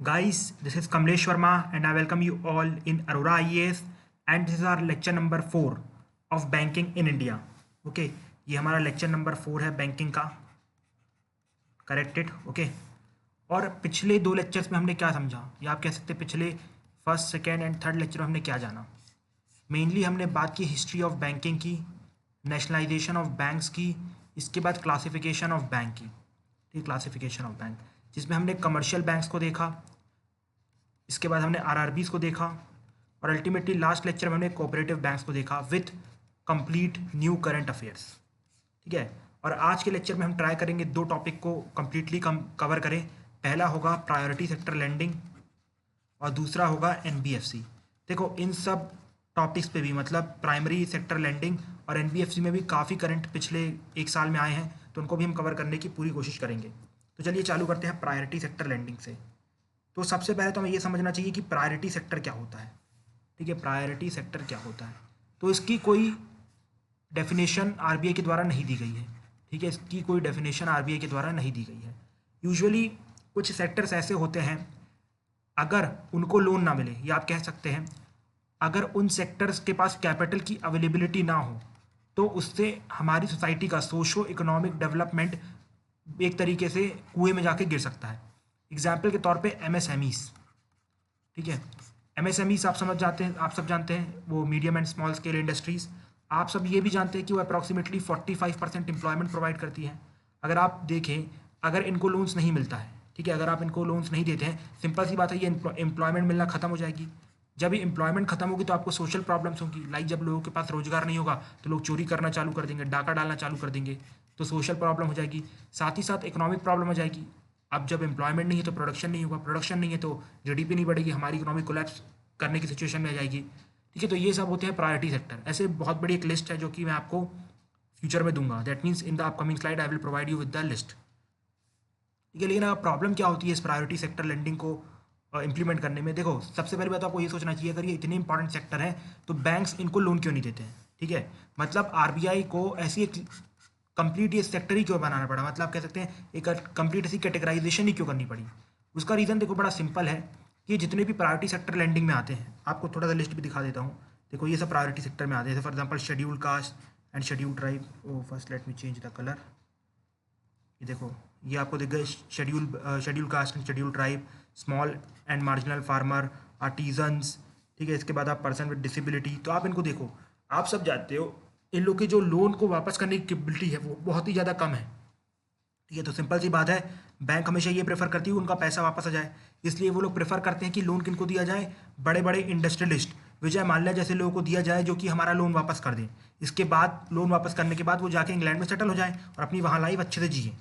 Guys, this is Kamlesh Verma and I welcome you all in Aurora IAS and this is our lecture number 4 of banking in India. Okay, ये हमारा lecture number 4 है banking का. Corrected. Okay. और पिछले 2 lectures में हमने क्या समझा, या आप कह सकते हैं पिछले first, second and third lecture में हमने क्या जाना. मेनली हमने बात की हिस्ट्री ऑफ बैंकिंग की, नेशनलाइजेशन ऑफ बैंक्स की, इसके बाद क्लासिफिकेशन ऑफ बैंक की. ठीक, क्लासिफिकेशन ऑफ बैंक जिसमें हमने कमर्शियल बैंक्स को देखा, इसके बाद हमने आरआरबीज को देखा और अल्टीमेटली लास्ट लेक्चर में हमने कोऑपरेटिव बैंक्स को देखा with complete new current affairs. ठीक है. और आज के लेक्चर में हम ट्राई करेंगे 2 टॉपिक को कंप्लीटली कवर करें. पहला होगा प्रायोरिटी सेक्टर लेंडिंग और दूसरा होगा एनबीएफसी. देखो, इन सब टॉपिक्स पे भी मतलब प्राइमरी सेक्टर लेंडिंग और एनबीएफसी में भी काफ़ी करंट पिछले 1 साल में आए हैं, तो उनको भी हम कवर करने की पूरी कोशिश करेंगे. तो चलिए चालू करते हैं प्रायोरिटी सेक्टर लेंडिंग से. तो सबसे पहले तो हमें ये समझना चाहिए कि प्रायोरिटी सेक्टर क्या होता है. ठीक है, प्रायोरिटी सेक्टर क्या होता है. तो इसकी कोई डेफिनेशन आरबीआई के द्वारा नहीं दी गई है. ठीक है, इसकी कोई डेफिनेशन आरबीआई के द्वारा नहीं दी गई है. यूजुअली कुछ सेक्टर्स ऐसे होते हैं, अगर उनको लोन ना मिले, या आप कह सकते हैं अगर उन सेक्टर्स के पास कैपिटल की अवेलेबिलिटी ना हो, तो उससे हमारी सोसाइटी का सोशो इकोनॉमिक डेवलपमेंट एक तरीके से कुएं में जाके गिर सकता है. एग्जाम्पल के तौर पे एमएसएमईस. ठीक है, एमएसएमईस आप समझ जाते हैं, आप सब जानते हैं, वो medium and small scale industries. आप सब ये भी जानते हैं कि वो अप्रॉक्सीमेटली 45% एम्प्लॉयमेंट प्रोवाइड करती है. अगर आप देखें, अगर इनको लोन्स नहीं मिलता है, ठीक है, अगर आप इनको लोन्स नहीं देते हैं, सिंपल सी बात है, ये एम्प्लॉयमेंट मिलना खत्म हो जाएगी. जब ये एम्प्लॉयमेंट खत्म होगी तो आपको सोशल प्रॉब्लम्स होंगी. लाइक जब लोगों के पास रोजगार नहीं होगा तो लोग चोरी करना चालू कर देंगे, डाका डालना चालू कर देंगे, तो सोशल प्रॉब्लम हो जाएगी. साथ ही साथ इकोनॉमिक प्रॉब्लम हो जाएगी. अब जब एम्प्लॉयमेंट नहीं है तो प्रोडक्शन नहीं होगा, प्रोडक्शन नहीं है तो जीडीपी नहीं बढ़ेगी, हमारी इकोनॉमी कोलैप्स करने की सिचुएशन में आ जाएगी. ठीक है, तो ये सब होते हैं प्रायोरिटी सेक्टर. ऐसे बहुत बड़ी एक लिस्ट है जो कि मैं आपको फ्यूचर में दूंगा. That means in the upcoming slide I will provide you with the list. ठीक है, लेकिन प्रॉब्लम क्या होती है इस प्रायोरिटी सेक्टर लेंडिंग को इंप्लीमेंट करने में. देखो, सबसे पहली बात आपको ये सोचना चाहिए, अगर ये इतने इंपॉर्टेंट सेक्टर है तो बैंक्स इनको लोन क्यों नहीं देते हैं. ठीक है, मतलब आरबीआई को ऐसी एक कंप्लीट ये सेक्टर ही क्यों बनाना पड़ा, मतलब आप कह सकते हैं एक कंप्लीट ऐसी कैटेगराइजेशन ही क्यों करनी पड़ी. उसका रीज़न देखो बड़ा सिंपल है कि जितने भी प्रायोरिटी सेक्टर लेंडिंग में आते हैं, आपको थोड़ा सा लिस्ट भी दिखा देता हूँ. देखो, ये सब प्रायोरिटी सेक्टर में आते हैं. For example scheduled caste and scheduled tribe. First let me change the colour. ये देखो, ये आपको दिख गए schedule caste and schedule tribe, small and marginal farmer, artisans. ठीक है, इसके बाद आप पर्सन विद डिसेबिलिटी. तो आप इनको देखो, आप सब जानते हो इन लोग के जो लोन को वापस करने की कैपेबिलिटी है वो बहुत ही ज़्यादा कम है. ठीक है, तो सिंपल सी बात है, बैंक हमेशा ये प्रेफर करती है उनका पैसा वापस आ जाए. इसलिए वो लोग प्रेफर करते हैं कि लोन किनको दिया जाए, बड़े बड़े इंडस्ट्रियलिस्ट, विजय माल्या जैसे लोगों को दिया जाए जो कि हमारा लोन वापस कर दें. इसके बाद लोन वापस करने के बाद वो जाके इंग्लैंड में सेटल हो जाए और अपनी वहाँ लाइफ अच्छे से जिए.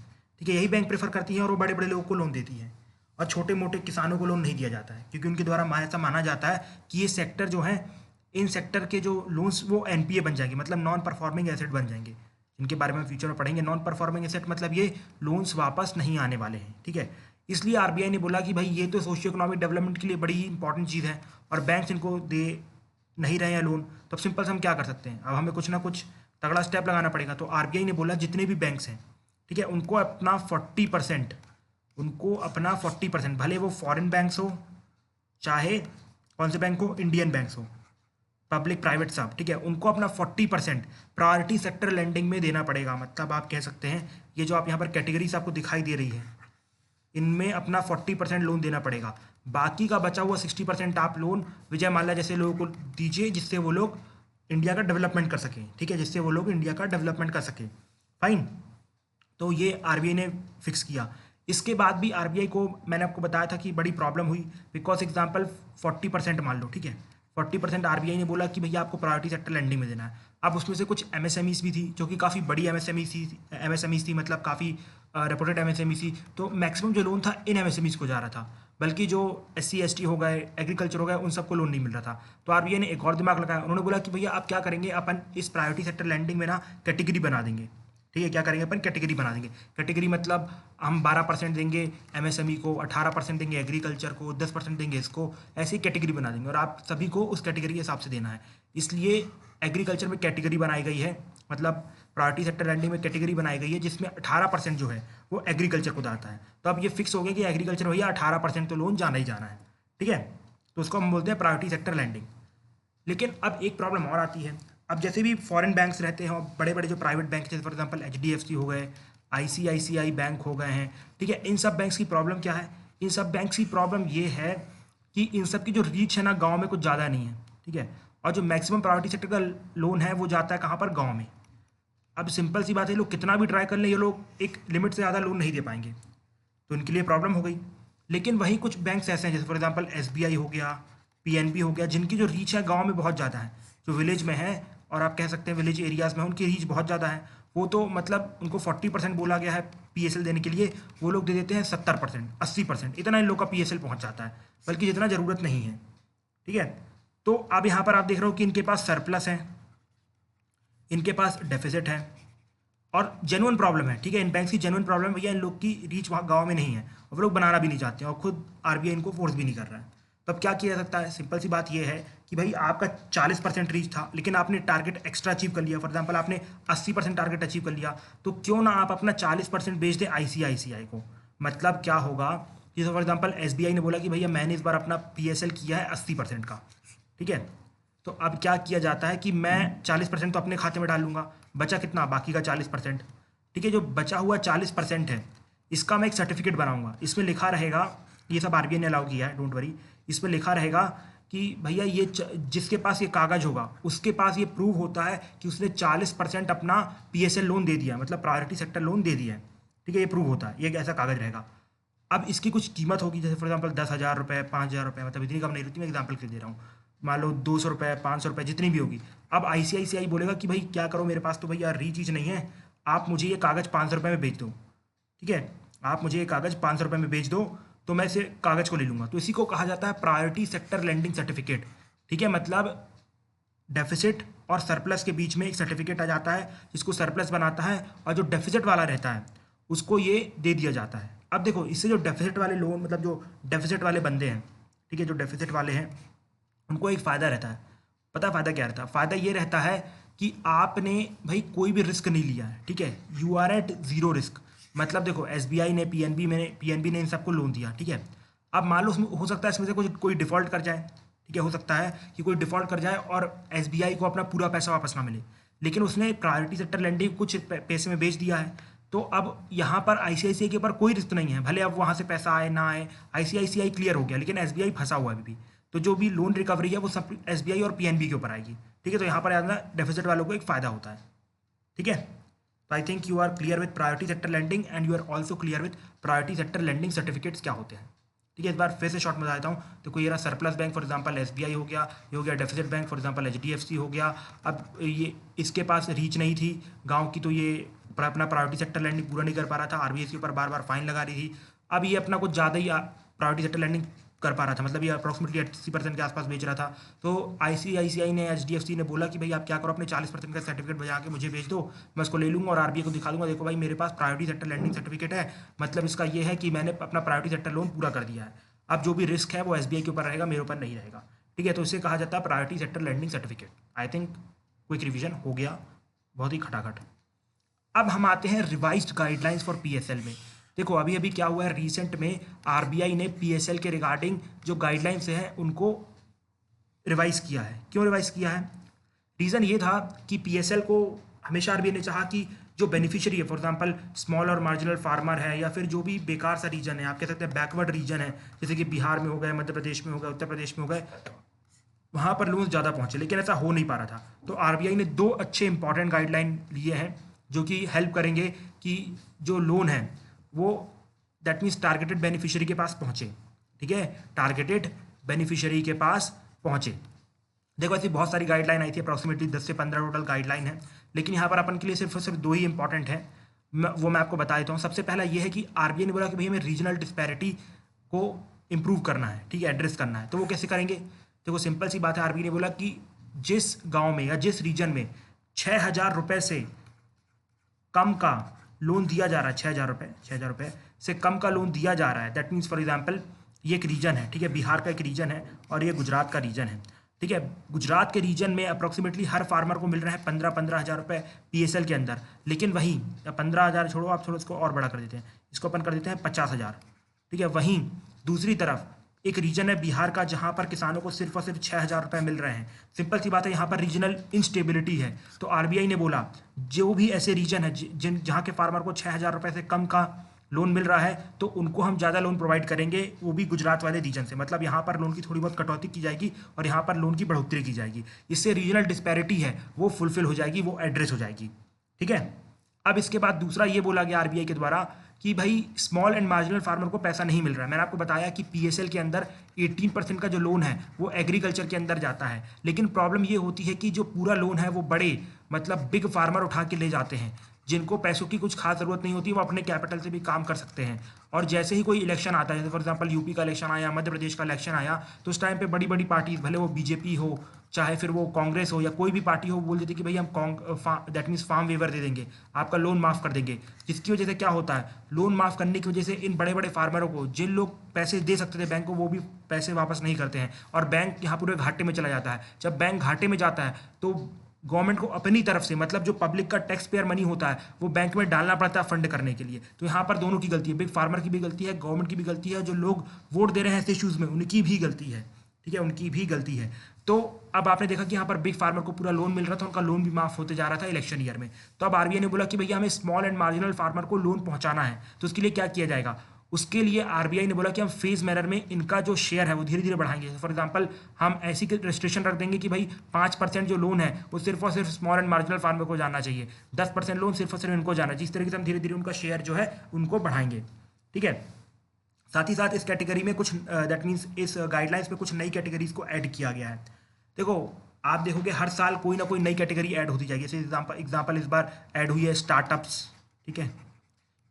ठीक है, यही बैंक प्रेफर करती है और वो बड़े बड़े लोगों को लोन देती है. और छोटे मोटे किसानों को लोन नहीं दिया जाता है, क्योंकि उनके द्वारा ऐसा माना जाता है कि ये सेक्टर जो है, इन सेक्टर के जो लोन्स वो एनपीए बन जाएंगे, मतलब नॉन परफॉर्मिंग एसेट बन जाएंगे, जिनके बारे में हम फ्यूचर में पढ़ेंगे. नॉन परफॉर्मिंग एसेट मतलब ये लोन्स वापस नहीं आने वाले हैं. ठीक है, इसलिए आरबीआई ने बोला कि भाई ये तो सोशियो इकोनॉमिक डेवलपमेंट के लिए बड़ी ही इंपॉर्टेंट चीज़ है और बैंक्स इनको दे नहीं रहे हैं लोन. तो अब सिंपल से हम क्या कर सकते हैं, अब हमें कुछ ना कुछ तगड़ा स्टेप लगाना पड़ेगा. तो आरबीआई ने बोला जितने भी बैंक्स हैं, ठीक है, उनको अपना 40%, भले वो फॉरेन बैंक्स हो, चाहे कौन से बैंक हो, इंडियन बैंक्स हो, पब्लिक प्राइवेट सब, ठीक है, उनको अपना 40% प्रायोरिटी सेक्टर लेंडिंग में देना पड़ेगा. मतलब आप कह सकते हैं ये जो आप यहाँ पर कैटेगरीज आपको दिखाई दे रही है, इनमें अपना 40% लोन देना पड़ेगा. बाकी का बचा हुआ 60% आप लोन विजय माल्या जैसे लोगों को दीजिए, जिससे वो लोग इंडिया का डेवलपमेंट कर सकें. ठीक है, जिससे वो लोग इंडिया का डेवलपमेंट कर सकें. फाइन. तो ये आरबीआई ने फिक्स किया. इसके बाद भी आरबीआई को मैंने आपको बताया था कि बड़ी प्रॉब्लम हुई, बिकॉज एग्जाम्पल 40% मान लो. ठीक है, 40% आरबीआई ने बोला कि भैया आपको प्रायोरिटी सेक्टर लेंडिंग में देना है. अब उसमें से कुछ एमएसएमईस भी थी जो कि काफ़ी बड़ी एमएसएमईस थी, मतलब काफ़ी रेपुटेड एमएसएमई थी. तो मैक्सिमम जो लोन था इन एमएसएमईस को जा रहा था, बल्कि जो एससी एसटी हो गए, एग्रीकल्चर हो गए, उन सबको लोन नहीं मिल रहा था. तो आरबीआई ने एक और दिमाग लगाया. उन्होंने बोला कि भैया आप क्या करेंगे, अपन इस प्रायोरिटी सेक्टर लेंडिंग में ना कैटेगरी बना देंगे. ठीक है, क्या करेंगे अपन, कैटेगरी बना देंगे. कैटेगरी मतलब हम 12% देंगे एमएसएमई को, 18% देंगे एग्रीकल्चर को, 10% देंगे इसको. ऐसी कैटेगरी बना देंगे और आप सभी को उस कैटेगरी के हिसाब से देना है. इसलिए एग्रीकल्चर में कैटेगरी बनाई गई है, मतलब प्रायोरिटी सेक्टर लैंडिंग में कैटेगरी बनाई गई है जिसमें 18% जो है वो एग्रीकल्चर को जाता है। तो अब ये फिक्स हो गया कि एग्रीकल्चर भैया 18% तो लोन जाना ही जाना है, ठीक है। तो उसको हम बोलते हैं प्रायोरिटी सेक्टर लैंडिंग। लेकिन अब एक प्रॉब्लम और आती है। अब जैसे भी फॉरेन बैंक्स रहते हैं और बड़े बड़े जो प्राइवेट बैंक जैसे फॉर एग्जांपल HDFC हो गए, ICICI बैंक हो गए हैं, ठीक है। इन सब बैंक्स की प्रॉब्लम क्या है? इन सब बैंक्स की प्रॉब्लम ये है कि इन सब की जो रीच है ना गाँव में कुछ ज़्यादा नहीं है, ठीक है। और जो मैक्सिमम प्रायोरिटी सेक्टर का लोन है वो जाता है कहाँ पर? गाँव में। अब सिंपल सी बात है, लोग कितना भी ट्राई कर लें ये लोग एक लिमिट से ज़्यादा लोन नहीं दे पाएंगे, तो इनके लिए प्रॉब्लम हो गई। लेकिन वही कुछ बैंक्स ऐसे हैं जैसे फॉर एग्जांपल SBI हो गया, PNB हो गया, जिनकी जो रीच है गांव में बहुत ज़्यादा है, जो विलेज में है और आप कह सकते हैं विलेज एरियाज़ में उनकी रीच बहुत ज़्यादा है। वो तो मतलब उनको 40% बोला गया है PSL देने के लिए, वो लोग दे देते हैं 70%, 80%, इतना इन लोग का PSL पहुँच जाता है, बल्कि जितना ज़रूरत नहीं है, ठीक है। तो अब यहाँ पर आप देख रहे हो कि इनके पास सरप्लस है, इनके पास डेफिसिट है और जेन्युइन प्रॉब्लम है, ठीक है। इन बैंक्स की जेन्युइन प्रॉब्लम है भैया, इन लोग की रीच वहाँ गाँव में नहीं है और वो लोग बनाना भी नहीं चाहते हैं और खुद RBI इनको फोर्स भी नहीं कर रहा है। तो अब क्या किया जा सकता है? सिंपल सी बात ये है कि भाई आपका 40% रीच था लेकिन आपने टारगेट एक्स्ट्रा अचीव कर लिया, फॉर एग्जांपल आपने 80% टारगेट अचीव कर लिया, तो क्यों ना आप अपना 40% बेच दें ICICI को। मतलब क्या होगा कि फॉर एग्जांपल SBI ने बोला कि भैया मैंने इस बार अपना PSL किया है 80% का, ठीक है। तो अब क्या किया जाता है कि मैं 40% तो अपने खाते में डाल लूँगा, बचा कितना? बाकी का 40%, ठीक है। जो बचा हुआ 40% है इसका मैं एक सर्टिफिकेट बनाऊंगा, इसमें लिखा रहेगा, ये सब RBI ने अलाउ किया है, डोंट वरी। इसमें लिखा रहेगा कि भैया ये जिसके पास ये कागज़ होगा उसके पास ये प्रूव होता है कि उसने 40% अपना PSL लोन दे दिया, मतलब प्रायोरिटी सेक्टर लोन दे दिया है, ठीक है। ये प्रूव होता है, ये एक ऐसा कागज़ रहेगा। अब इसकी कुछ कीमत होगी, जैसे फॉर एग्जांपल 10,000 रुपये, 5,000 रुपये, मतलब इतनी कम नहीं रहती, मैं एग्जांपल के दे रहा हूँ। मान लो 200 रुपये, 500 रुपये, जितनी भी होगी। अब ICICI बोलेगा कि भाई क्या करो, मेरे पास तो भैया रीच चीज़ नहीं है, आप मुझे ये कागज़ 500 रुपये में बेच दो, ठीक है। आप मुझे ये कागज़ 500 रुपये में बेच दो तो मैं इसे कागज़ को ले लूँगा। तो इसी को कहा जाता है प्रायोरिटी सेक्टर लैंडिंग सर्टिफिकेट, ठीक है। मतलब डेफिसिट और सरप्लस के बीच में एक सर्टिफिकेट आ जाता है जिसको सरप्लस बनाता है, और जो डेफिसिट वाला रहता है उसको ये दे दिया जाता है। अब देखो इससे जो डेफिसिट वाले लोन, मतलब जो डेफिसिट वाले बंदे हैं, ठीक है, जो डेफिसिट वाले हैं उनको एक फ़ायदा रहता है। पता फ़ायदा क्या रहता है? फ़ायदा ये रहता है कि आपने भाई कोई भी रिस्क नहीं लिया है, ठीक है। You are at zero risk. मतलब देखो SBI ने, PNB ने इन सबको लोन दिया, ठीक है। अब मान लो उसमें हो सकता है इसमें से कोई डिफ़ॉल्ट कर जाए, ठीक है। हो सकता है कि कोई डिफ़ॉल्ट कर जाए और SBI को अपना पूरा पैसा वापस ना मिले, लेकिन उसने प्रायोरिटी सेक्टर लैंडिंग कुछ पैसे में बेच दिया है। तो अब यहाँ पर ICICI के ऊपर कोई रिस्क नहीं है, भले अब वहाँ से पैसा आए ना आए, ICICI क्लियर हो गया, लेकिन SBI फंसा हुआ है अभी भी। तो जो भी लोन रिकवरी है वो सब SBI और PNB के ऊपर आएगी, ठीक है। तो यहाँ पर याद रखना डेफिसिट वालों को एक फ़ायदा होता है, ठीक है। तो I think you are clear with priority sector lending and you are also clear with priority sector lending certificates क्या होते हैं, ठीक है। इस बार फिर से शॉर्ट में बता देता हूँ। तो कोई ये surplus bank for example SBI हो गया, ये हो गया deficit bank for example HDFC हो गया। अब ये इसके पास रीच नहीं थी गाँव की, तो ये अपना प्रायोरिटी सेक्टर लैंडिंग पूरा नहीं कर पा रहा था, RBI के ऊपर बार बार फाइन लगा रही थी। अब ये अपना कुछ ज़्यादा ही प्रायोरिटी सेक्टर लैंडिंग कर पा रहा था, मतलब ये अप्रॉक्सीमेटली 80% के आसपास बेच रहा था। तो ICICI ने, HDFC ने बोला कि भाई आप क्या करो, अपने 40% का सर्टिफिकेट बजा के मुझे भेज दो, मैं उसको ले लूँगा और RBI को दिखा दूंगा, देखो भाई मेरे पास प्रायोरिटी सेक्टर लैंडिंग सर्टिफिकेट है, मतलब इसका ये है कि मैंने अपना प्रायोरिटी सेक्टर लोन पूरा कर दिया है। अब जो भी रिस्क है वो SBI के ऊपर रहेगा, मेरे ऊपर नहीं रहेगा, ठीक है। तो इसे कहा जाता है priority sector landing certificate. I think quick revision हो गया, बहुत ही खटाखट। अब हम आते हैं रिवाइज्ड गाइडलाइंस फॉर PSL में। देखो अभी अभी क्या हुआ है, रिसेंट में RBI ने PSL के रिगार्डिंग जो गाइडलाइंस हैं उनको रिवाइज किया है। क्यों रिवाइज किया है? रीज़न ये था कि PSL को हमेशा RBI ने चाहा कि जो बेनिफिशियरी है, फॉर एग्जांपल स्मॉल और मार्जिनल फार्मर है, या फिर जो भी बेकार सा रीजन है, आप कह सकते हैं बैकवर्ड रीजन है, जैसे कि बिहार में हो गए, मध्य प्रदेश में हो गए, उत्तर प्रदेश में हो गए, वहाँ पर लोन ज़्यादा पहुँचे, लेकिन ऐसा हो नहीं पा रहा था। तो RBI ने 2 अच्छे इंपॉर्टेंट गाइडलाइन लिए हैं जो कि हेल्प करेंगे कि जो लोन है वो दैट मीन्स टारगेटेड बेनिफिशियरी के पास पहुँचे, ठीक है, टारगेटेड बेनिफिशियरी के पास पहुँचे। देखो ऐसी बहुत सारी गाइडलाइन आई थी, अप्रॉक्सीमेटली 10 से 15 टोटल गाइडलाइन है, लेकिन यहाँ पर अपन के लिए सिर्फ 2 ही इंपॉर्टेंट है, वो मैं आपको बता देता हूँ। सबसे पहला ये है कि RBI ने बोला कि भाई हमें रीजनल डिस्पैरिटी को इम्प्रूव करना है, ठीक है, एड्रेस करना है। तो वो कैसे करेंगे? देखो सिंपल सी बात है, RBI ने बोला कि जिस गाँव में या जिस रीजन में 6,000 रुपये से कम का लोन दिया जा रहा है, 6,000 रुपये से कम का लोन दिया जा रहा है, दैट मीन्स फॉर एग्जांपल ये एक रीजन है, ठीक है, बिहार का एक रीजन है और ये गुजरात का रीजन है, ठीक है। गुजरात के रीजन में अप्रोक्सीमेटली हर फार्मर को मिल रहा है 15-15 हज़ार रुपये PSL के अंदर, लेकिन वहीं 15,000 छोड़ो, आप थोड़ा इसको और बड़ा कर देते हैं, इसको अपन कर देते हैं 50,000। ठीक है। वहीं दूसरी तरफ एक रीजन है बिहार का जहां पर किसानों को सिर्फ और सिर्फ 6,000 रुपये मिल रहे हैं। सिंपल सी बात है, यहाँ पर रीजनल इंस्टेबिलिटी है। तो RBI ने बोला जो भी ऐसे रीजन है जिन जहाँ के फार्मर को 6,000 रुपये से कम का लोन मिल रहा है तो उनको हम ज़्यादा लोन प्रोवाइड करेंगे, वो भी गुजरात वाले रीजन से। मतलब यहाँ पर लोन की थोड़ी बहुत कटौती की जाएगी और यहाँ पर लोन की बढ़ोतरी की जाएगी। इससे रीजनल डिस्पैरिटी है वो फुलफिल हो जाएगी, वो एड्रेस हो जाएगी। ठीक है। अब इसके बाद दूसरा ये बोला गया RBI के द्वारा कि भाई स्मॉल एंड मार्जिनल फार्मर को पैसा नहीं मिल रहा है। मैंने आपको बताया कि PSL के अंदर 18% का जो लोन है वो एग्रीकल्चर के अंदर जाता है, लेकिन प्रॉब्लम ये होती है कि जो पूरा लोन है वो बड़े मतलब बिग फार्मर उठा के ले जाते हैं, जिनको पैसों की कुछ खास ज़रूरत नहीं होती, वो अपने कैपिटल से भी काम कर सकते हैं। और जैसे ही कोई इलेक्शन आता है, जैसे फॉर एग्जांपल यूपी का इलेक्शन आया, मध्य प्रदेश का इलेक्शन आया, तो उस टाइम पे बड़ी बड़ी पार्टीज, भले वो BJP हो चाहे फिर वो कांग्रेस हो या कोई भी पार्टी हो, बोल देती कि भाई हम दैट मीन्स फार्म वेवर दे देंगे, आपका लोन माफ़ कर देंगे। जिसकी वजह से क्या होता है, लोन माफ़ करने की वजह से इन बड़े बड़े फार्मरों को, जिन लोग पैसे दे सकते थे बैंक को, वो भी पैसे वापस नहीं करते हैं और बैंक यहाँ पूरे घाटे में चला जाता है। जब बैंक घाटे में जाता है तो गवर्नमेंट को अपनी तरफ से, मतलब जो पब्लिक का टैक्स पेयर मनी होता है, वो बैंक में डालना पड़ता है फंड करने के लिए। तो यहाँ पर दोनों की गलती है, बिग फार्मर की भी गलती है, गवर्नमेंट की भी गलती है, जो लोग वोट दे रहे हैं ऐसे इशूज़ में उनकी भी गलती है। ठीक है, उनकी भी गलती है। तो अब आपने देखा कि यहाँ पर बिग फार्मर को पूरा लोन मिल रहा था, उनका लोन भी माफ होते जा रहा था इलेक्शन ईयर में। तो अब RBI ने बोला कि भैया हमें स्मॉल एंड मार्जिनल फार्मर को लोन पहुंचाना है, तो उसके लिए क्या किया जाएगा। उसके लिए RBI ने बोला कि हम फेज मैनर में इनका जो शेयर है वो धीरे धीरे बढ़ाएंगे। फॉर एग्जांपल हम ऐसी रेस्ट्रिक्शन रख देंगे कि भाई 5% जो लोन है वो सिर्फ और सिर्फ स्मॉल एंड मार्जिनल फार्मर को जाना चाहिए, 10% लोन सिर्फ और सिर्फ इनको जाना चाहिए। इस तरीके से हम धीरे धीरे उनका शेयर जो है उनको बढ़ाएंगे। ठीक है। साथ ही साथ इस कैटेगरी में कुछ दैट मीन्स इस गाइडलाइंस में कुछ नई कैटेगरीज को ऐड किया गया है। देखो आप देखोगे हर साल कोई ना कोई नई कैटेगरी ऐड होती जाएगी। जैसे एग्जाम्पल इस बार ऐड हुई है स्टार्टअप्स, ठीक है,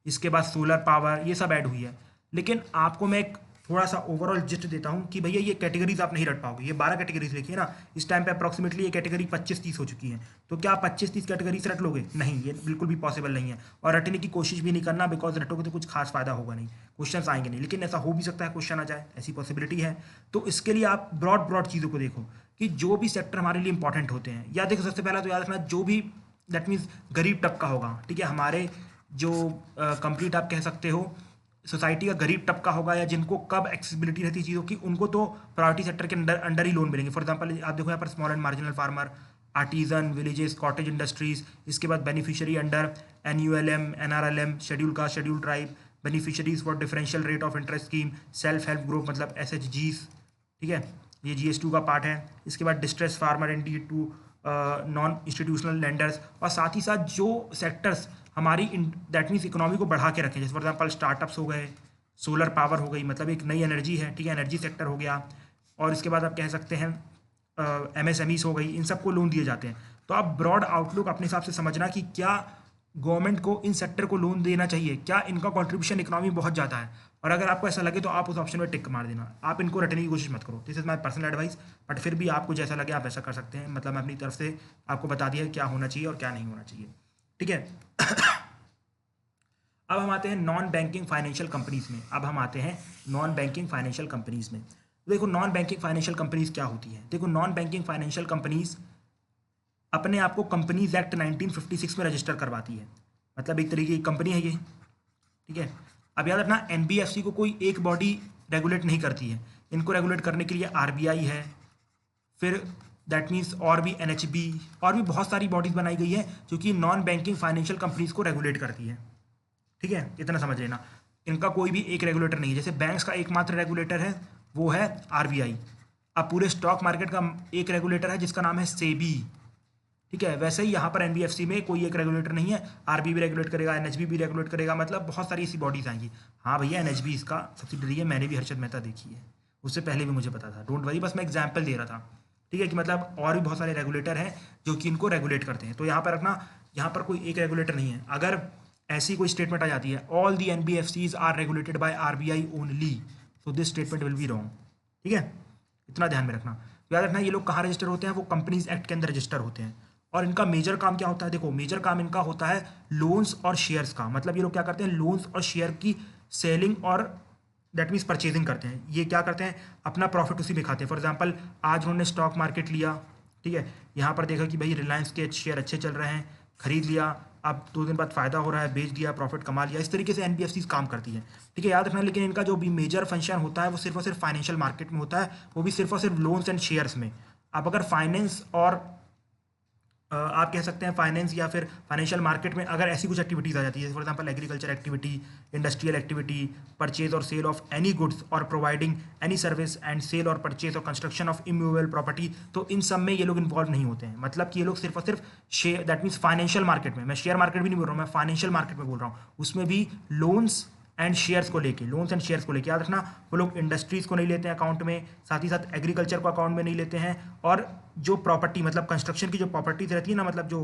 इसके बाद सोलर पावर, ये सब ऐड हुई है। लेकिन आपको मैं एक थोड़ा सा ओवरऑल जिस्ट देता हूँ कि भैया ये कैटेगरीज आप नहीं रट पाओगे। ये 12 कैटेगरीज लिखी है ना, इस टाइम पे अप्रॉक्सीमेटली ये कैटेगरी 25-30 हो चुकी है। तो क्या आप 25-30 कैटेगरीज रट लोगे? नहीं, ये बिल्कुल भी पॉसिबल नहीं है। और रटने की कोशिश भी नहीं करना, बिकॉज रटोगे तो कुछ खास फायदा होगा नहीं, क्वेश्चन आएंगे नहीं। लेकिन ऐसा हो भी सकता है क्वेश्चन आ जाए, ऐसी पॉसिबिलिटी है। तो इसके लिए आप ब्रॉड चीज़ों को देखो कि जो भी सेक्टर हमारे लिए इंपॉर्टेंट होते हैं, या देखो सबसे पहला तो याद रखना जो भी दैट मीन्स गरीब तबका होगा, ठीक है, हमारे जो कंप्लीट आप कह सकते हो सोसाइटी का गरीब तबका होगा या जिनको कब एक्सेसिबिलिटी रहती है चीज़ों की, उनको तो प्रायोरिटी सेक्टर के अंडर ही लोन मिलेंगे। फॉर एग्जांपल आप देखो यहाँ पर small and marginal farmer, artisan, villages, cottage industries, इसके बाद beneficiary under NULM, NRLM, schedule caste, schedule tribe, beneficiaries for differential rate of interest scheme, self help group मतलब SHGs, ठीक है, ये GS2 का पार्ट है। इसके बाद distress farmer ND2, non institutional lenders, और साथ ही साथ जो सेक्टर्स हमारी दैट मीन्स इकोनॉमी को बढ़ा के रखें, जैसे फॉर एग्जांपल स्टार्टअप्स हो गए, सोलर पावर हो गई, मतलब एक नई एनर्जी है, ठीक है, एनर्जी सेक्टर हो गया, और इसके बाद आप कह सकते हैं MSMEs हो गई, इन सबको लोन दिए जाते हैं। तो आप ब्रॉड आउटलुक अपने हिसाब से समझना कि क्या गवर्नमेंट को इन सेक्टर को लोन देना चाहिए, क्या इनका कॉन्ट्रीब्यूशन इकोनॉमी में बहुत ज़्यादा है। और अगर आपको ऐसा लगे तो आप उस ऑप्शन में टिक मार देना, आप इनको रटने की कोशिश मत करो। This is my personal advice, but फिर भी आपको जैसा लगे आप ऐसा कर सकते हैं। मतलब मैं अपनी तरफ से आपको बता दिया क्या होना चाहिए और क्या नहीं होना चाहिए, ठीक है। अब हम आते हैं नॉन बैंकिंग फाइनेंशियल कंपनीज में। अब हम आते हैं नॉन बैंकिंग फाइनेंशियल कंपनीज में। देखो नॉन बैंकिंग फाइनेंशियल कंपनीज क्या होती है। देखो नॉन बैंकिंग फाइनेंशियल कंपनीज अपने आप को कंपनीज एक्ट 1956 में रजिस्टर करवाती है, मतलब एक तरीके की कंपनी है ये, ठीक है। अब याद रखना NBFC को कोई एक बॉडी रेगुलेट नहीं करती है, इनको रेगुलेट करने के लिए RBI है, फिर दैट मीन्स और भी NHB और भी बहुत सारी बॉडीज बनाई गई है जो कि नॉन बैंकिंग फाइनेंशियल कंपनीज को रेगुलेट करती है, ठीक है, इतना समझ लेना। इनका कोई भी एक रेगुलेटर नहीं है। जैसे बैंक्स का एकमात्र रेगुलेटर है वो है RBI। अब पूरे स्टॉक मार्केट का एक रेगुलेटर है जिसका नाम है SEBI, ठीक है। वैसे ही यहाँ पर NBFC में कोई एक रेगुलेटर नहीं है, RBI भी रेगुलेट करेगा, NHB भी रेगुलेट करेगा, मतलब बहुत सारी ऐसी बॉडीज आएंगी। हाँ भैया NHB इसका सब्सिडरी है, मैंने भी हर्षद मेहता देखी है, उससे पहले भी मुझे पता था, डोंट वरी, बस मैं एग्जाम्पल दे रहा था, ठीक है, कि मतलब और भी बहुत सारे रेगुलेटर हैं जो कि इनको रेगुलेट करते हैं। तो यहाँ पर रखना, यहाँ पर कोई एक रेगुलेटर नहीं है। अगर ऐसी कोई स्टेटमेंट आ जाती है all the NBFCs are regulated by RBI only, so this statement will be wrong, ठीक है, इतना ध्यान में रखना। याद रखना ये लोग कहाँ रजिस्टर होते हैं, वो कंपनीज एक्ट के अंदर रजिस्टर होते हैं। और इनका मेजर काम क्या होता है, देखो मेजर काम इनका होता है लोन्स और शेयर्स का। मतलब ये लोग क्या करते हैं, लोन्स और शेयर की सेलिंग और दैट मीन्स परचेजिंग करते हैं। ये क्या करते हैं, अपना प्रॉफिट उसी में खाते हैं। फॉर एग्जांपल आज उन्होंने स्टॉक मार्केट लिया, ठीक है, यहाँ पर देखा कि भाई रिलायंस के शेयर अच्छे चल रहे हैं, खरीद लिया, अब 2 दिन बाद फायदा हो रहा है, बेच दिया, प्रॉफिट कमा लिया। इस तरीके से एनबीएफसी काम करती है, ठीक है, याद रखना। लेकिन इनका जो भी मेजर फंक्शन होता है वो सिर्फ और सिर्फ फाइनेंशियल मार्केट में होता है, वो भी सिर्फ और सिर्फ लोन्स एंड शेयर्स में। अब अगर फाइनेंस और आप कह सकते हैं फाइनेंस या फिर फाइनेंशियल मार्केट में अगर ऐसी कुछ एक्टिविटीज़ आ जाती है, for example agriculture activity, industrial activity, purchase और सेल ऑफ एनी गुड्स और providing any service and sale और परचेज और कंस्ट्रक्शन ऑफ इमूवेबल प्रॉपर्टी, तो इन सब में ये लोग इन्वॉल्व नहीं होते हैं। मतलब कि ये लोग सिर्फ और सिर्फ share, that means financial market में, मैं शेयर मार्केट भी नहीं बोल रहा हूँ, मैं फाइनेंशियल मार्केट में बोल रहा हूँ, उसमें भी लोन्स एंड शेयर्स को लेके, लोन्स एंड शेयर्स को लेके याद रखना, वो लोग इंडस्ट्रीज को नहीं लेते हैं अकाउंट में, साथ ही साथ एग्रीकल्चर को अकाउंट में नहीं लेते हैं, और जो प्रॉपर्टी मतलब कंस्ट्रक्शन की जो प्रॉपर्टीज रहती है ना, मतलब जो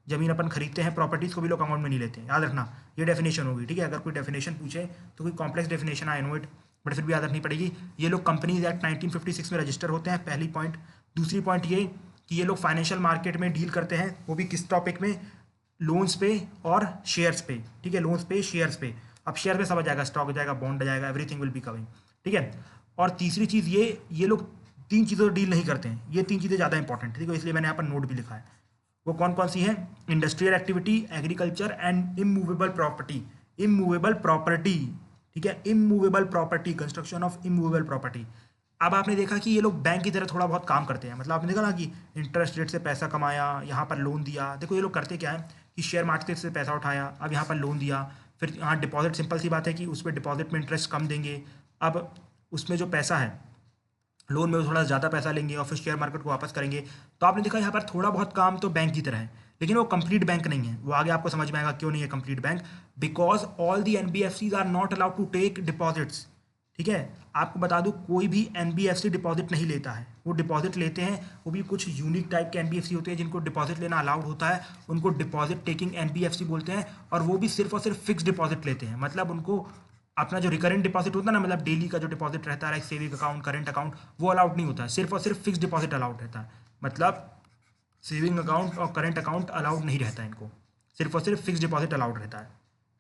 जमीन अपन खरीदते हैं, प्रॉपर्टीज को भी लोग अकाउंट में नहीं लेते हैं, याद रखना। ये डेफिनेशन होगी, ठीक है। अगर कोई डेफिनेशन पूछे तो कोई complex definition I know it, but फिर भी याद रखनी पड़ेगी। ये लोग कंपनीज एक्ट 1956 में रजिस्टर होते हैं, पहली पॉइंट। दूसरी पॉइंट ये कि ये लोग फाइनेंशियल मार्केट में डील करते हैं, वो भी किस टॉपिक में, लोन्स पे और शेयर्स पे, ठीक है, लोन्स पे, शेयर्स पे। अब शेयर पे सब आ जाएगा, स्टॉक आ जाएगा, बॉन्ड आ जाएगा, एवरीथिंग विल बी कविंग, ठीक है। और तीसरी चीज़ ये लोग 3 चीज़ों से डील नहीं करते हैं, ये 3 चीज़ें ज़्यादा इंपॉर्टेंट, ठीक है, इसलिए मैंने यहाँ पर नोट भी लिखा है। वो कौन कौन सी है, industrial activity, agriculture and immovable property. Immovable property, ठीक है, immovable property, construction of immovable property. अब आपने देखा कि ये लोग बैंक की तरह थोड़ा बहुत काम करते हैं, मतलब आपने देखा ना कि इंटरेस्ट रेट से पैसा कमाया, यहाँ पर लोन दिया। देखो ये लोग करते क्या है कि शेयर मार्केट से पैसा उठाया, अब यहाँ पर लोन दिया, फिर यहाँ डिपॉजिट, सिंपल सी बात है कि उस पर डिपॉजिट में इंटरेस्ट कम देंगे, अब उसमें जो पैसा है लोन में थोड़ा ज़्यादा पैसा लेंगे और फिर शेयर मार्केट को वापस करेंगे। तो आपने देखा यहाँ पर थोड़ा बहुत काम तो बैंक की तरह है, लेकिन वो कंप्लीट बैंक नहीं है। वो आगे आपको समझ में आएगा क्यों नहीं है complete bank, because all the NBFCs are not allowed to take deposits, ठीक है। आपको बता दूं कोई भी एनबीएफसी डिपॉजिट नहीं लेता है, वो डिपॉजिट लेते हैं, वो भी कुछ यूनिक टाइप के एनबीएफसी होते हैं जिनको डिपॉजिट लेना अलाउड होता है, उनको डिपॉजिट टेकिंग एनबीएफसी बोलते हैं। और वो भी सिर्फ और सिर्फ फिक्स डिपॉजिट लेते हैं, मतलब उनको अपना जो रिकरेंट डिपॉजिट होता है ना, मतलब डेली का जो डिपॉजिट रहता है, सेविंग अकाउंट, करंट अकाउंट, वो अलाउड नहीं होता है, सिर्फ और सिर्फ फिक्स डिपॉजिट अलाउड रहता है। मतलब सेविंग अकाउंट और करंट अकाउंट अलाउड नहीं रहता है इनको, सिर्फ और सिर्फ फिक्स डिपॉजिट अलाउड रहता है,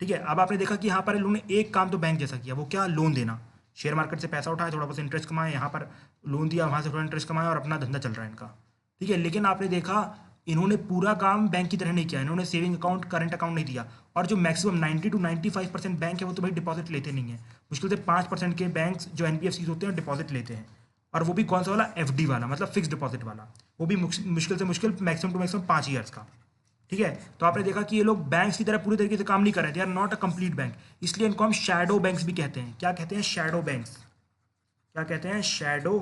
ठीक है। अब आपने देखा कि यहाँ पर इन्होंने एक काम तो बैंक जैसा किया, वो क्या, लोन देना। शेयर मार्केट से पैसा उठाया, थोड़ा बहुत इंटरेस्ट कमाए, यहाँ पर लोन दिया, वहाँ से थोड़ा इंटरेस्ट कमाया और अपना धंधा चल रहा है इनका, ठीक है। लेकिन आपने देखा इन्होंने पूरा काम बैंक की तरह नहीं किया, इन्होंने सेविंग अकाउंट, करंट अकाउंट नहीं दिया। और जो मैक्सिमम 90 to 95% बैंक है वो तो भाई डिपॉजिट लेते नहीं है, मुश्किल से 5% के बैंक जो एनबीएफसी होते हैं डिपॉजिट लेते हैं, और वो भी कौन सा वाला, एफडी वाला, मतलब फिक्स डिपॉजिट वाला, वो भी मुश्किल से मुश्किल मैक्सिमम टू मैक्सिमम 5 ईयर्स का, ठीक है। तो आपने देखा कि ये लोग बैंक की तरह पूरी तरीके से काम नहीं कर रहे थे, are not a complete bank, इसलिए इनको हम शैडो बैंक्स भी कहते हैं। क्या कहते हैं, शैडो बैंक्स, क्या कहते हैं, शैडो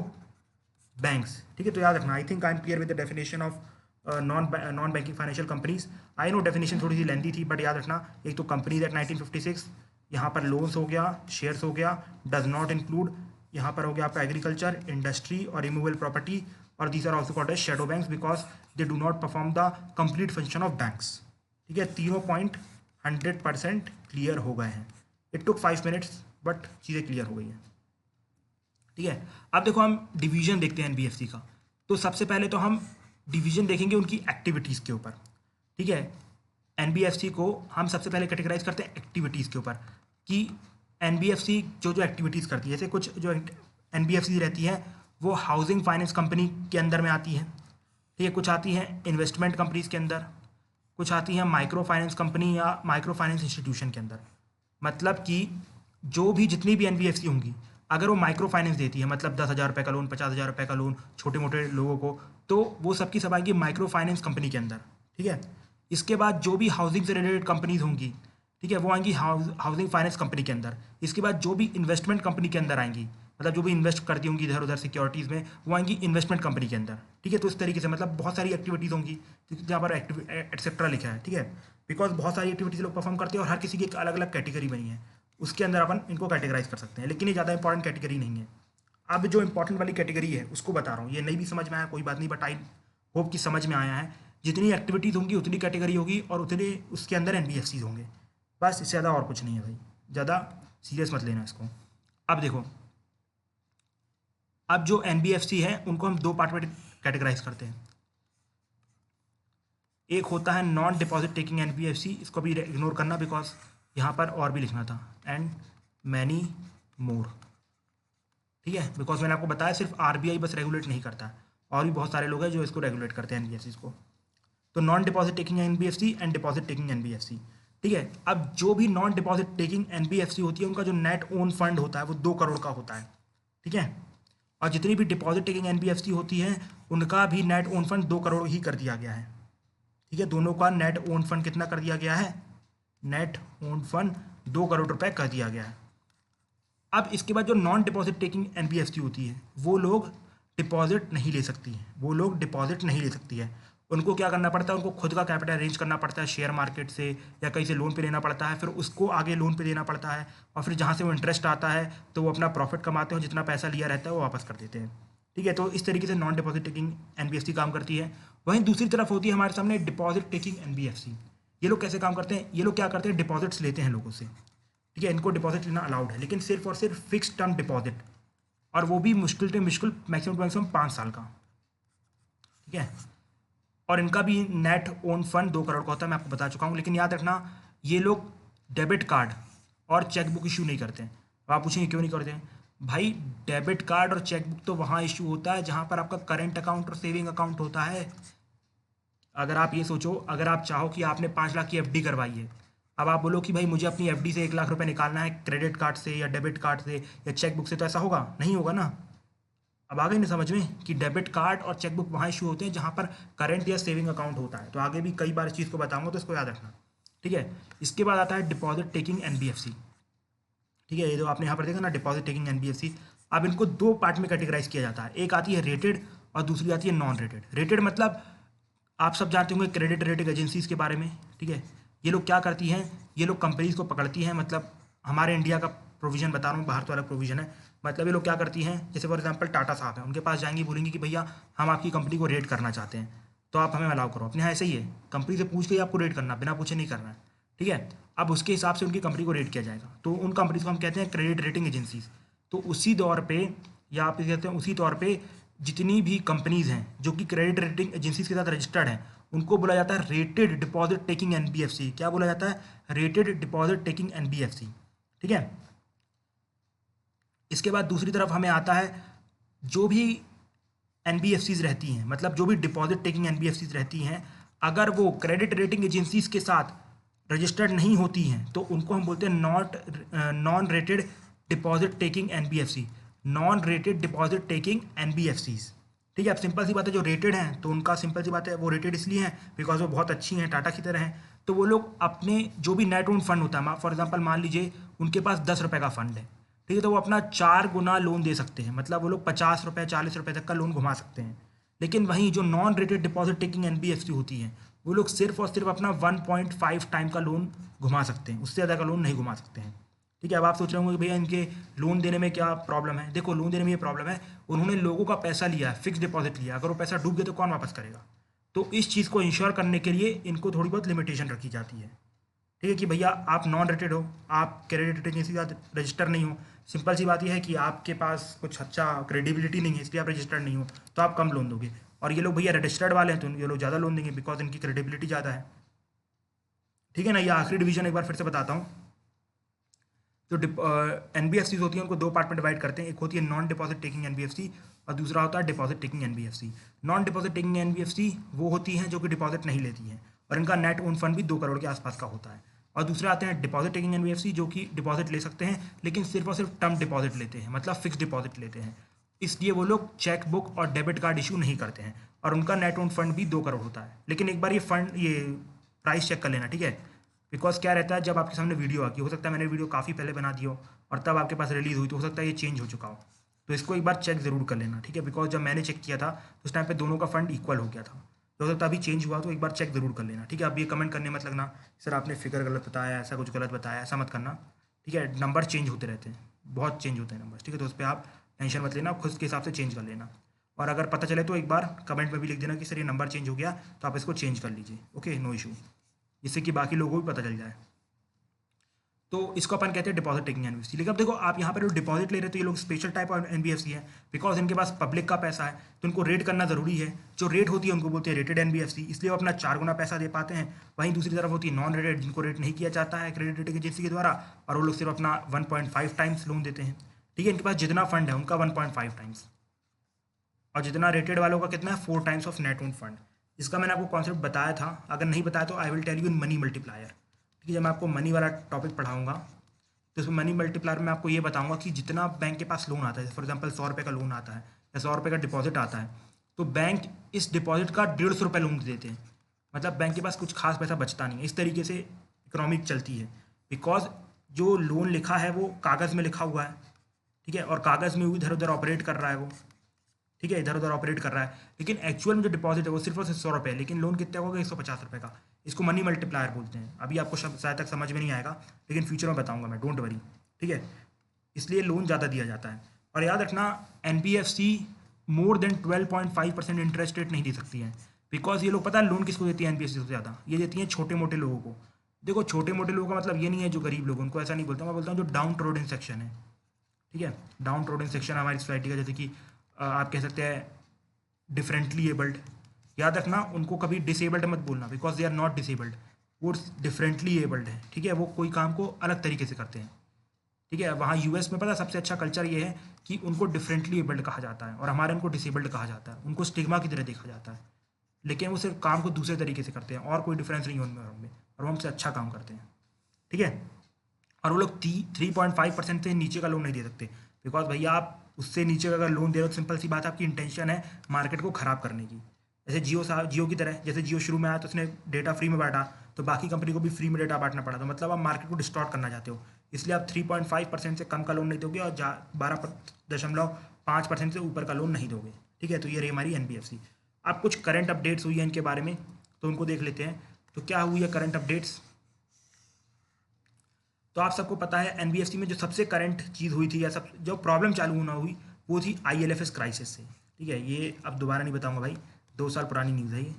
बैंक्स, ठीक है। तो याद रखना, I think I am clear with the definition of non banking financial companies. I know definition थोड़ी सी लेंथी थी, बट याद रखना, एक तो कंपनीज एक्ट 1956, यहाँ पर लोन्स हो गया, शेयर्स हो गया, डज नॉट इंक्लूड, यहाँ पर हो गया आपका एग्रीकल्चर, इंडस्ट्री और रिमूवेबल प्रॉपर्टी, और these are also called as shadow banks because they do not perform the complete function of banks, ठीक है। तीनों पॉइंट 100% क्लियर हो गए हैं। इट टुक 5 मिनट्स बट चीज़ें क्लियर हो गई हैं, ठीक है। अब देखो हम डिवीजन देखते हैं एनबीएफसी का। तो सबसे पहले तो हम डिवीजन देखेंगे उनकी एक्टिविटीज़ के ऊपर, ठीक है। एनबीएफसी को हम सबसे पहले कैटेगराइज करते हैं एक्टिविटीज़ के ऊपर, कि एनबीएफसी जो जो एक्टिविटीज़ करती है, जैसे कुछ जो एनबीएफसी रहती है वो हाउसिंग फाइनेंस कंपनी के अंदर में आती है, ठीक है। कुछ आती हैं इन्वेस्टमेंट कंपनीज के अंदर, कुछ आती हैं माइक्रो फाइनेंस कंपनी या माइक्रो फाइनेंस इंस्टीट्यूशन के अंदर। मतलब कि जो भी जितनी भी एनबीएफसी होंगी, अगर वो माइक्रो फाइनेंस देती है, मतलब 10,000 रुपये का लोन, 50,000 रुपये का लोन छोटे मोटे लोगों को, तो वो सबकी सब आएंगी माइक्रो फाइनेंस कंपनी के अंदर, ठीक है। इसके बाद जो भी हाउसिंग से रिलेटेड कंपनीज होंगी, ठीक है, वो आएंगी हाउसिंग फाइनेंस कंपनी के अंदर। इसके बाद जो भी इन्वेस्टमेंट कंपनी के अंदर आएंगी, मतलब जो भी इन्वेस्ट करती होंगी इधर उधर सिक्योरिटीज़ में, वो आएंगी इन्वेस्टमेंट कंपनी के अंदर, ठीक है। तो इस तरीके से मतलब बहुत सारी एक्टिविटीज़ होंगी जहाँ पर एक्सेट्रा लिखा है, ठीक है। बिकॉज बहुत सारी एक्टिविटीज़ लोग परफॉर्म करते हैं और हर किसी की एक अलग अलग कैटेगरी बनी है, उसके अंदर अपन इनको कैटेगराइज कर सकते हैं, लेकिन ये ज़्यादा इंपॉर्टेंट कैटेगरी नहीं है। अब जो इंपॉर्टेंट वाली कैटेगरी है उसको बता रहा हूँ, ये नहीं भी समझ में आया कोई बात नहीं, बट आई होप कि समझ में आया है। जितनी एक्टिविटीज़ होंगी उतनी कैटेगरी होगी और उतने उसके अंदर एनबीएफसीज होंगे, बस इससे ज़्यादा और कुछ नहीं है भाई, ज़्यादा सीरियस मत लेना इसको। अब देखो, अब जो एनबीएफसी है उनको हम 2 पार्ट में कैटेगराइज करते हैं। एक होता है नॉन डिपॉजिट टेकिंग एनबीएफसी, इसको भी इग्नोर करना बिकॉज यहाँ पर और भी लिखना था, एंड मैनी मोर, ठीक है, बिकॉज मैंने आपको बताया सिर्फ आरबीआई बस रेगुलेट नहीं करता है, और भी बहुत सारे लोग हैं जो इसको रेगुलेट करते हैं एनबीएफसी को। तो non deposit taking NBFC and deposit taking NBFC. ठीक है, अब जो भी नॉन डिपॉजिट टेकिंग एनबीएफसी होती है उनका जो नेट ओन फंड होता है वो 2 करोड़ का होता है। ठीक है, और जितनी भी डिपॉजिट टेकिंग एनबीएफसी होती है उनका भी नेट ओन फंड 2 करोड़ ही कर दिया गया है। ठीक है, दोनों का नेट ओन फंड कितना कर दिया गया है? नेट ओन फंड 2 करोड़ रुपए कर दिया गया है। अब इसके बाद जो नॉन डिपॉजिट टेकिंग एनबीएफसी होती है वो लोग डिपॉजिट नहीं ले सकती हैं, वो लोग डिपॉजिट नहीं ले सकती है। उनको क्या करना पड़ता है? उनको खुद का कैपिटल अरेंज करना पड़ता है शेयर मार्केट से या कहीं से लोन पे लेना पड़ता है, फिर उसको आगे लोन पे देना पड़ता है, और फिर जहाँ से वो इंटरेस्ट आता है तो वो अपना प्रॉफिट कमाते हैं, जितना पैसा लिया रहता है वो वापस कर देते हैं। ठीक है, तो इस तरीके से नॉन डिपॉजिट टेकिंग एनबीएफसी काम करती है। वहीं दूसरी तरफ होती है हमारे सामने डिपॉजिट टेकिंग एनबीएफसी। ये लोग कैसे काम करते हैं? ये लोग क्या करते हैं? डिपॉजिट्स लेते हैं लोगों से। ठीक है, इनको डिपॉजिट लेना अलाउड है, लेकिन सिर्फ और सिर्फ फिक्स टर्म डिपॉजिट, और वो भी मुश्किल से मुश्किल मैक्सिमम टू मैक्सिमम 5 साल का। ठीक है, और इनका भी नेट ओन फंड 2 करोड़ का होता है, मैं आपको बता चुका हूँ। लेकिन याद रखना, ये लोग डेबिट कार्ड और चेकबुक इशू नहीं करते हैं। अब आप पूछेंगे क्यों नहीं करते हैं? भाई, डेबिट कार्ड और चेकबुक तो वहाँ इशू होता है जहाँ पर आपका करेंट अकाउंट और सेविंग अकाउंट होता है। अगर आप ये सोचो, अगर आप चाहो कि आपने 5 लाख की एफडी करवाई है, अब आप बोलो कि भाई मुझे अपनी एफडी से 1 लाख रुपए निकालना है क्रेडिट कार्ड से या डेबिट कार्ड से या चेकबुक से, तो ऐसा होगा? नहीं होगा ना। अब आ गई ना समझ में कि डेबिट कार्ड और चेकबुक वहाँ इशू होते हैं जहाँ पर करंट या सेविंग अकाउंट होता है। तो आगे भी कई बार इस चीज़ को बताऊंगा, तो इसको याद रखना। ठीक है, इसके बाद आता है डिपॉजिट टेकिंग एनबीएफसी। ठीक है, ये जो आपने यहाँ पर देखा ना डिपॉजिट टेकिंग एनबीएफसी, अब इनको 2 पार्ट में कैटेगराइज किया जाता है। एक आती है रेटेड और दूसरी आती है नॉन रेटेड। रेटेड मतलब आप सब जानते होंगे क्रेडिट रेटिंग एजेंसीज के बारे में। ठीक है, ये लोग क्या करती हैं? ये लोग कंपनीज को पकड़ती हैं, मतलब हमारे इंडिया का प्रोविजन बता रहा हूँ, बाहर तो अलग प्रोविजन है। मतलब ये लोग क्या करती हैं, जैसे फॉर एग्जांपल टाटा साहब हैं, उनके पास जाएंगी, बोलेंगी कि भैया हम आपकी कंपनी को रेट करना चाहते हैं, तो आप हमें अलाउ करो। अपने यहाँ ऐसे ही है, कंपनी से पूछ के ही आपको रेट करना, बिना पूछे नहीं करना है। ठीक है, अब उसके हिसाब से उनकी कंपनी को रेट किया जाएगा, तो उन कंपनीज को हम कहते हैं क्रेडिट रेटिंग एजेंसीज। तो उसी दौर पे, या आप कहते हैं उसी तौर पे, जितनी भी कंपनीज हैं जो कि क्रेडिट रेटिंग एजेंसीज के साथ रजिस्टर्ड हैं, उनको बोला जाता है रेटेड डिपॉजिट टेकिंग एनबीएफसी। क्या बोला जाता है? Rated deposit taking NBFC. ठीक है, इसके बाद दूसरी तरफ हमें आता है जो भी एनबीएफसीज रहती हैं, मतलब जो भी डिपॉजिट टेकिंग एनबीएफसीज रहती हैं, अगर वो क्रेडिट रेटिंग एजेंसीज के साथ रजिस्टर्ड नहीं होती हैं तो उनको हम बोलते हैं non rated deposit taking NBFC. Non rated deposit taking NBFCs. ठीक है, अब सिंपल सी बात है, जो रेटेड हैं तो उनका सिंपल सी बात है, वो रेटेड इसलिए हैं बिकॉज वो बहुत अच्छी हैं, टाटा की तरह हैं। तो वो लोग अपने जो भी नेट ओन फंड होता है, फॉर एग्जांपल मान लीजिए उनके पास 10 रुपये का फंड है, ठीक है, तो वो अपना 4 गुना लोन दे सकते हैं, मतलब वो लोग 50 रुपये 40 रुपये तक का लोन घुमा सकते हैं। लेकिन वहीं जो non rated deposit taking NBFC होती हैं, वो लोग सिर्फ और सिर्फ अपना 1.5 टाइम का लोन घुमा सकते हैं, उससे ज़्यादा का लोन नहीं घुमा सकते हैं। ठीक है, अब आप सोच रहे होंगे कि भैया इनके लोन देने में क्या प्रॉब्लम है? देखो, लोन देने में ये प्रॉब्लम है, उन्होंने लोगों का पैसा लिया है, फिक्स डिपॉजिट लिया, अगर वो पैसा डूब गया तो कौन वापस करेगा? तो इस चीज़ को इंश्योर करने के लिए इनको थोड़ी बहुत लिमिटेशन रखी जाती है। ठीक है, कि भैया आप नॉन रेटेड हो, आप क्रेडिट रेटिंग एजेंसी के साथ रजिस्टर नहीं हो, सिंपल सी बात यह है कि आपके पास कुछ अच्छा क्रेडिबिलिटी नहीं है, इसलिए आप रजिस्टर्ड नहीं हो, तो आप कम लोन दोगे। और ये लोग भैया रजिस्टर्ड वाले हैं तो ये लोग ज़्यादा लोन देंगे बिकॉज इनकी क्रेडिबिलिटी ज़्यादा है। ठीक है ना, ये आखिरी डिवीजन एक बार फिर से बताता हूँ। जो एनबीएफसी होती हैं उनको 2 पार्ट में डिवाइड करते हैं, एक होती है नॉन डिपॉजिट टेकिंग एनबीएफसी और दूसरा होता है deposit taking NBFC. Non deposit taking NBFC वो होती हैं जो कि डिपॉजिट नहीं लेती हैं, और इनका नेट ओन फंड भी 2 करोड़ के आसपास का होता है। और दूसरे आते हैं डिपॉजिट टेकिंग एनबीएफसी, जो कि डिपॉजिट ले सकते हैं लेकिन सिर्फ और सिर्फ टर्म डिपॉजिट लेते हैं, मतलब फिक्स डिपॉजिट लेते हैं, इसलिए वो लोग चेक बुक और डेबिट कार्ड इशू नहीं करते हैं, और उनका नेट ओन फंड भी 2 करोड़ होता है। लेकिन एक बार ये प्राइस चेक कर लेना, ठीक है, बिकॉज क्या रहता है, जब आपके सामने वीडियो आती हो सकता है मैंने वीडियो काफ़ी पहले बना दी हो और तब आपके पास रिलीज़ हुई, तो हो सकता है ये चेंज हो चुका हो, तो इसको एक बार चेक ज़रूर कर लेना। ठीक है, बिकॉज जब मैंने चेक किया था तो उस टाइम पे दोनों का फंड इक्वल हो गया था, तो हो सकता है अभी चेंज हुआ, तो एक बार चेक ज़रूर कर लेना। ठीक है, अब ये कमेंट करने मत लगना सर आपने फिगर गलत बताया, ऐसा कुछ गलत बताया, ऐसा मत करना। ठीक है, नंबर चेंज होते रहते हैं, बहुत चेंज होते हैं नंबर। ठीक है, तो उस पर आप टेंशन मत लेना, खुद के हिसाब से चेंज कर लेना। और अगर पता चले तो एक बार कमेंट में भी लिख देना कि सर ये नंबर चेंज हो गया, तो आप इसको चेंज कर लीजिए। ओके, नो इशू, जिससे कि बाकी लोगों को भी पता चल जाए। तो इसको अपन कहते हैं डिपॉजिट टेकिंग एनबीएफसी। लेकिन अब देखो, आप यहाँ पर जो डिपॉजिट ले रहे हो तो ये लोग स्पेशल टाइप ऑफ एनबीएफसी है, बिकॉज इनके पास पब्लिक का पैसा है, तो उनको रेट करना जरूरी है। जो रेट होती है उनको बोलते हैं रेटेड एनबीएफसी, इसलिए वो अपना 4 गुना पैसा दे पाते हैं। वहीं दूसरी तरफ होती है नॉन रेटेड, जिनको रेट नहीं किया जाता है क्रेडिट रेटिंग एजेंसी के द्वारा, और वो लोग सिर्फ अपना 1.5 टाइम्स लोन देते हैं। ठीक है, इनके पास जितना फंड है उनका 1.5 टाइम्स, और जितना रेटेड वालों का कितना है 4 times of net own fund. इसका मैंने आपको कॉन्सेप्ट बताया था, अगर नहीं बताया तो I will tell you in money multiplier. ठीक है, जब मैं आपको मनी वाला टॉपिक पढ़ाऊंगा तो उसमें मनी मल्टीप्लायर में आपको ये बताऊंगा कि जितना बैंक के पास लोन आता है, फॉर एग्जाम्पल 100 रुपये का लोन आता है या 100 रुपये का डिपॉजिट आता है, तो बैंक इस डिपॉजिट का 150 रुपये लोन देते हैं। मतलब बैंक के पास कुछ खास पैसा बचता नहीं है। इस तरीके से इकोनॉमिक चलती है, बिकॉज जो लोन लिखा है वो कागज़ में लिखा हुआ है, ठीक है, और कागज़ में इधर उधर ऑपरेट कर रहा है वो, ठीक है, इधर उधर ऑपरेट कर रहा है, लेकिन एक्चुअल में जो डिपॉजिट है वो सिर्फ और सिर्फ 100 रुपये, लेकिन लोन कितने का होगा 150 रुपये का। इसको मनी मल्टीप्लायर बोलते हैं। अभी आपको शायद तक समझ में नहीं आएगा, लेकिन फ्यूचर में बताऊंगा मैं, डोंट वरी। ठीक है, इसलिए लोन ज़्यादा दिया जाता है। और याद रखना, NBFC more than 12.5% interest rate नहीं दे सकती है, बिकॉज ये लोग, पता है लोन किसको देती है NBFC सबसे ज़्यादा? ये देती हैं छोटे मोटे लोगों को। देखो, छोटे मोटे लोगों का मतलब ये नहीं है जो गरीब लोग, उनको ऐसा नहीं बोलता, मैं बोलता हूँ जो डाउन ट्रोडन सेक्शन है। ठीक है, डाउन ट्रोडन सेक्शन हमारी सोसाइटी का, जैसे कि आप कह सकते हैं डिफरेंटली एबल्ड। याद रखना, उनको कभी डिसेबल्ड मत बोलना, because they are not disabled, वो डिफरेंटली एबल्ड है। ठीक है, वो कोई काम को अलग तरीके से करते हैं। ठीक है, वहाँ US में पता है सबसे अच्छा कल्चर ये है कि उनको डिफरेंटली एबल्ड कहा जाता है, और हमारे उनको डिसेबल्ड कहा जाता है। उनको स्टिग्मा की तरह देखा जाता है, लेकिन वो सिर्फ काम को दूसरे तरीके से करते हैं, और कोई डिफरेंस नहीं है उनमें और उनमें, और वो हमसे अच्छा काम करते हैं। ठीक है, और वो लोग 3.5% से नीचे का लोन नहीं दे सकते, बिकॉज भैया आप उससे नीचे का अगर लोन दे रहे हो, सिंपल सी बात है, आपकी इंटेंशन है मार्केट को ख़राब करने की। जैसे जियो की तरह, जैसे जियो शुरू में आया तो उसने डेटा फ्री में बांटा, तो बाकी कंपनी को भी फ्री में डेटा बांटना पड़ा, तो मतलब आप मार्केट को डिस्टॉर्ट करना चाहते हो, इसलिए आप 3.5% से कम का लोन नहीं दोगे, और 12.5% से ऊपर का लोन नहीं दोगे। ठीक है, तो ये रही हमारी NBFC। अब कुछ करंट अपडेट्स हुई है इनके बारे में, तो उनको देख लेते हैं। तो क्या हुई है करंट अपडेट्स? तो आप सबको पता है NBFC में जो सबसे करंट चीज़ हुई थी, या सब जो प्रॉब्लम चालू होना हुई, वो थी IL&FS क्राइसिस से। ठीक है, ये अब दोबारा नहीं बताऊंगा भाई, 2 साल पुरानी न्यूज़ है ये।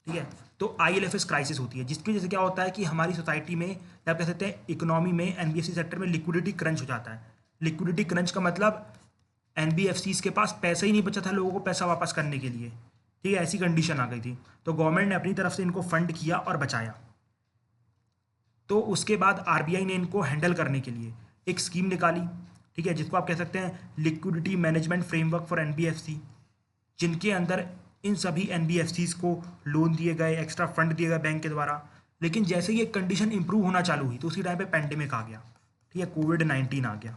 ठीक है, तो IL&FS क्राइसिस होती है, जिसकी वजह से क्या होता है कि हमारी सोसाइटी में, या आप कह सकते हैं इकोनॉमी में, NBFC सेक्टर में लिक्विडिटी क्रंच हो जाता है। लिक्विडिटी क्रंच का मतलब NBFCs के पास पैसा ही नहीं बचा था लोगों को पैसा वापस करने के लिए। ठीक है, ऐसी कंडीशन आ गई थी, तो गवर्नमेंट ने अपनी तरफ से इनको फंड किया और बचाया। तो उसके बाद RBI ने इनको हैंडल करने के लिए एक स्कीम निकाली, ठीक है, जिसको आप कह सकते हैं liquidity management framework for NBFC, जिनके अंदर इन सभी NBFCs को लोन दिए गए, एक्स्ट्रा फंड दिए गए बैंक के द्वारा। लेकिन जैसे ही एक कंडीशन इंप्रूव होना चालू हुई, तो उसी टाइम पे पैंडेमिक आ गया। ठीक है, कोविड-19 आ गया।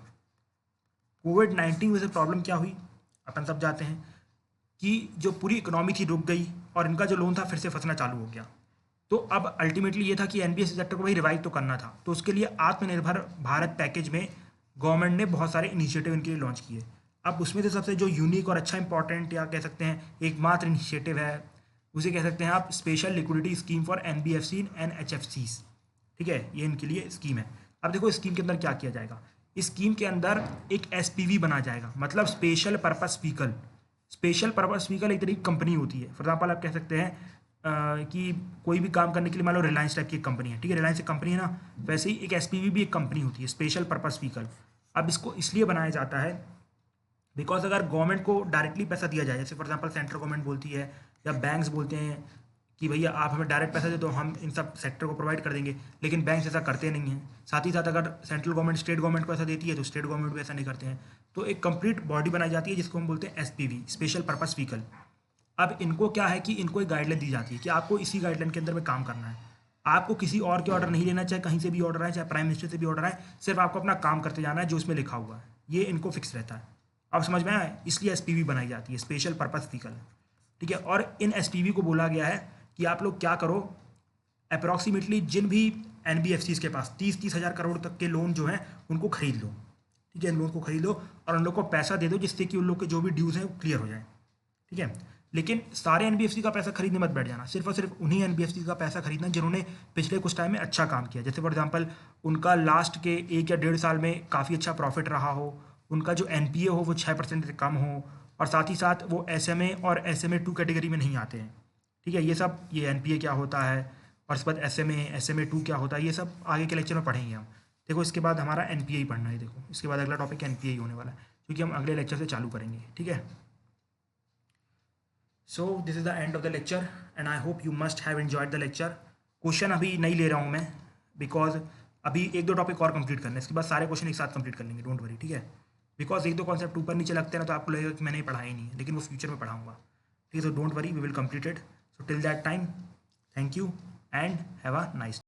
कोविड-19 में से प्रॉब्लम क्या हुई, अपन सब जानते हैं कि जो पूरी इकोनॉमी थी रुक गई, और इनका जो लोन था फिर से फंसना चालू हो गया। तो अब अल्टीमेटली ये था कि NBFC सेक्टर को भाई रिवाइव तो करना था, तो उसके लिए आत्मनिर्भर भारत पैकेज में गवर्नमेंट ने बहुत सारे इनिशिएटिव इनके लिए लॉन्च किए। अब उसमें से सबसे जो यूनिक और अच्छा इंपॉर्टेंट, या कह सकते हैं एकमात्र इनिशिएटिव है, उसे कह सकते हैं आप special liquidity scheme for NBFC and HFCs। ठीक है, ये इनके लिए स्कीम है। अब देखो स्कीम के अंदर क्या किया जाएगा। इस स्कीम के अंदर एक SPV बना जाएगा, मतलब special purpose vehicle. Special purpose vehicle एक तरीके की कंपनी होती है। फॉर एग्जाम्पल आप कह सकते हैं कि कोई भी काम करने के लिए मान लो रिलायंस टाइप की एक कंपनी है, ठीक है, रिलायंस एक कंपनी है ना, वैसे ही एक SPV भी एक कंपनी होती है, स्पेशल पर्पस व्हीकल। अब इसको इसलिए बनाया जाता है बिकॉज अगर गवर्नमेंट को डायरेक्टली पैसा दिया जाए, जैसे फॉर एग्जांपल सेंट्रल गवर्नमेंट बोलती है या बैंक्स बोलते हैं कि भैया आप हमें डायरेक्ट पैसा दे दो, हम इन सब सेक्टर को प्रोवाइड कर देंगे, लेकिन बैंक्स ऐसा करते नहीं हैं। साथ ही साथ अगर सेंट्रल गवर्नमेंट स्टेट गवर्नमेंट को पैसा देती है, तो स्टेट गवर्नमेंट भी ऐसा नहीं करते हैं। तो एक कंप्लीट बॉडी बनाई जाती है जिसको हम बोलते हैं SPV, स्पेशल पर्पस व्हीकल। अब इनको क्या है कि इनको एक गाइडलाइन दी जाती है कि आपको इसी गाइडलाइन के अंदर में काम करना है। आपको किसी और के ऑर्डर नहीं लेना, चाहे कहीं से भी ऑर्डर आए, चाहे प्राइम मिनिस्टर से भी ऑर्डर आए, सिर्फ आपको अपना काम करते जाना है जो इसमें लिखा हुआ है। ये इनको फिक्स रहता है। अब समझ में आया, इसलिए SPV बनाई जाती है, स्पेशल पर्पस व्हीकल। ठीक है, और इन SPV को बोला गया है कि आप लोग क्या करो, अप्रॉक्सीमेटली जिन भी NBFCs के पास 30-30 हज़ार करोड़ तक के लोन जो हैं उनको खरीद लो। ठीक है, इन लोन को खरीद लो और उन लोग को पैसा दे दो, जिससे कि उन लोग के जो भी ड्यूज़ हैं वो क्लियर हो जाए। ठीक है, लेकिन सारे NBFC का पैसा खरीदने मत बैठ जाना, सिर्फ और सिर्फ उन्हीं NBFC का पैसा खरीदना जिन्होंने पिछले कुछ टाइम में अच्छा काम किया। जैसे फॉर एग्जांपल उनका लास्ट के 1 या 1.5 साल में काफ़ी अच्छा प्रॉफिट रहा हो, उनका जो NPA हो वो 6% से कम हो, और साथ ही साथ वो SMA और SMA2 कैटेगरी में नहीं आते हैं। ठीक है, ये सब, ये NPA क्या होता है और उसके बाद SMA2 क्या होता है, ये सब आगे के लेक्चर में पढ़ेंगे हम। देखो इसके बाद हमारा NPA ही पढ़ना है। देखो इसके बाद अगला टॉपिक NPA ही होने वाला है, क्योंकि हम अगले लेक्चर से चालू करेंगे। ठीक है, so this is the end of the lecture and I hope you must have enjoyed the lecture. Question अभी नहीं ले रहा हूँ मैं, बिकॉज अभी 1-2 टॉपिक और कंप्लीट करने हैं, इसके बाद सारे क्वेश्चन एक साथ कंप्लीट कर लेंगे, डोंट वरी। ठीक है, बिकॉज एक दो कॉन्सेप्ट ऊपर नीचे लगते हैं ना तो आपको लगेगा कि मैंने पढ़ा ही नहीं है, लेकिन वो फ्यूचर में पढ़ाऊंगा। ठीक है, तो don't worry, we will complete it. So till that time, thank you and have a nice